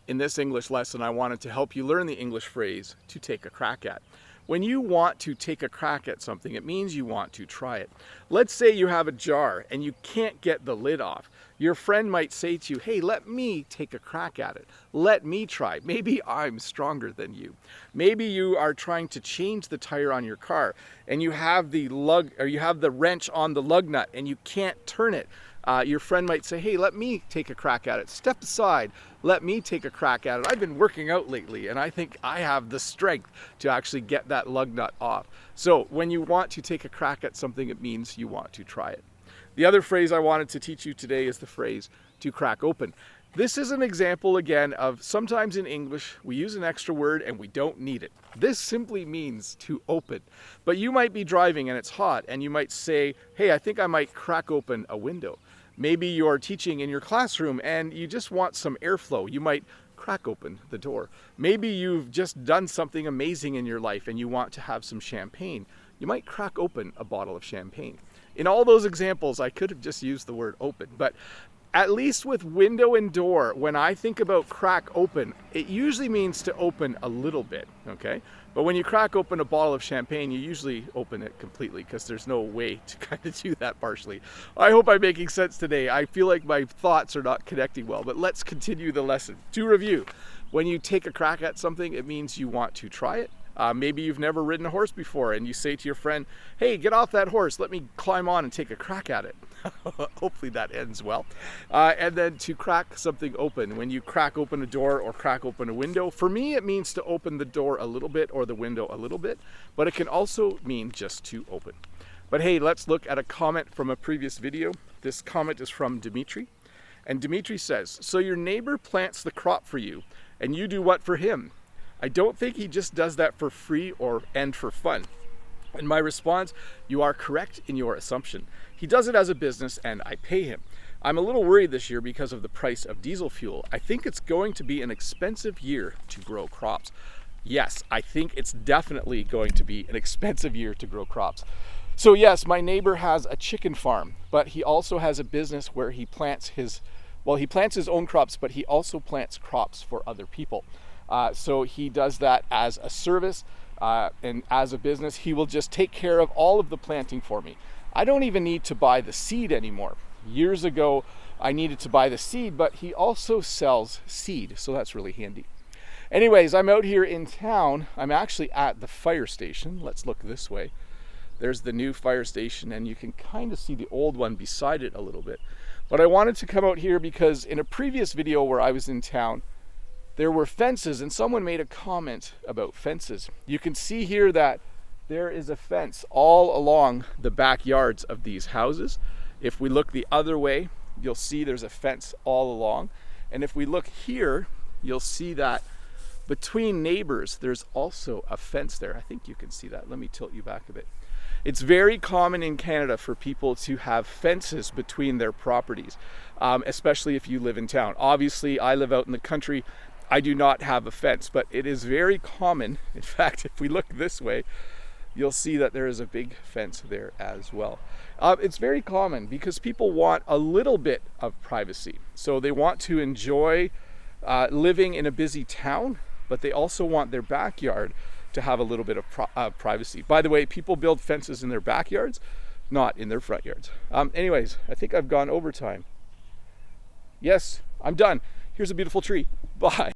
In this English lesson, I wanted to help you learn the English phrase, to take a crack at. When you want to take a crack at something, it means you want to try it. Let's say you have a jar and you can't get the lid off. Your friend might say to you, hey, let me take a crack at it. Let me try. Maybe I'm stronger than you. Maybe you are trying to change the tire on your car and you have the wrench on the lug nut and you can't turn it. Your friend might say, hey, let me take a crack at it. Step aside, let me take a crack at it. I've been working out lately and I think I have the strength to actually get that lug nut off. So when you want to take a crack at something, it means you want to try it. The other phrase I wanted to teach you today is the phrase to crack open. This is an example again of sometimes in English we use an extra word and we don't need it. This simply means to open. But you might be driving and it's hot and you might say, hey, I think I might crack open a window. Maybe you're teaching in your classroom and you just want some airflow. You might crack open the door. Maybe you've just done something amazing in your life and you want to have some champagne. You might crack open a bottle of champagne. In all those examples, I could have just used the word open, but at least with window and door, when I think about crack open, it usually means to open a little bit, okay? But when you crack open a bottle of champagne, you usually open it completely because there's no way to kind of do that partially. I hope I'm making sense today. I feel like my thoughts are not connecting well, but let's continue the lesson. To review, when you take a crack at something, it means you want to try it. Maybe you've never ridden a horse before and you say to your friend, hey, get off that horse, let me climb on and take a crack at it. Hopefully that ends well. And then to crack something open, when you crack open a door or crack open a window, for me it means to open the door a little bit or the window a little bit, but it can also mean just to open. But hey, let's look at a comment from a previous video. This comment is from Dimitri. And Dimitri says, so your neighbor plants the crop for you and you do what for him? I don't think he just does that for free and for fun. And my response, you are correct in your assumption. He does it as a business and I pay him. I'm a little worried this year because of the price of diesel fuel. I think it's going to be an expensive year to grow crops. Yes, I think it's definitely going to be an expensive year to grow crops. So yes, my neighbor has a chicken farm, but he also has a business where he plants his own crops, but he also plants crops for other people. So he does that as a service and as a business. He will just take care of all of the planting for me. I don't even need to buy the seed anymore. Years ago, I needed to buy the seed, but he also sells seed, so that's really handy. Anyways, I'm out here in town. I'm actually at the fire station. Let's look this way. There's the new fire station, and you can kind of see the old one beside it a little bit. But I wanted to come out here because in a previous video where I was in town, there were fences and someone made a comment about fences. You can see here that there is a fence all along the backyards of these houses. If we look the other way, you'll see there's a fence all along. And if we look here, you'll see that between neighbors, there's also a fence there. I think you can see that. Let me tilt you back a bit. It's very common in Canada for people to have fences between their properties, especially if you live in town. Obviously, I live out in the country. I do not have a fence, but it is very common. In fact, if we look this way, you'll see that there is a big fence there as well. It's very common because people want a little bit of privacy. So they want to enjoy living in a busy town, but they also want their backyard to have a little bit of privacy. By the way, people build fences in their backyards, not in their front yards. Anyways, I think I've gone over time. Yes, I'm done. Here's a beautiful tree. Bye.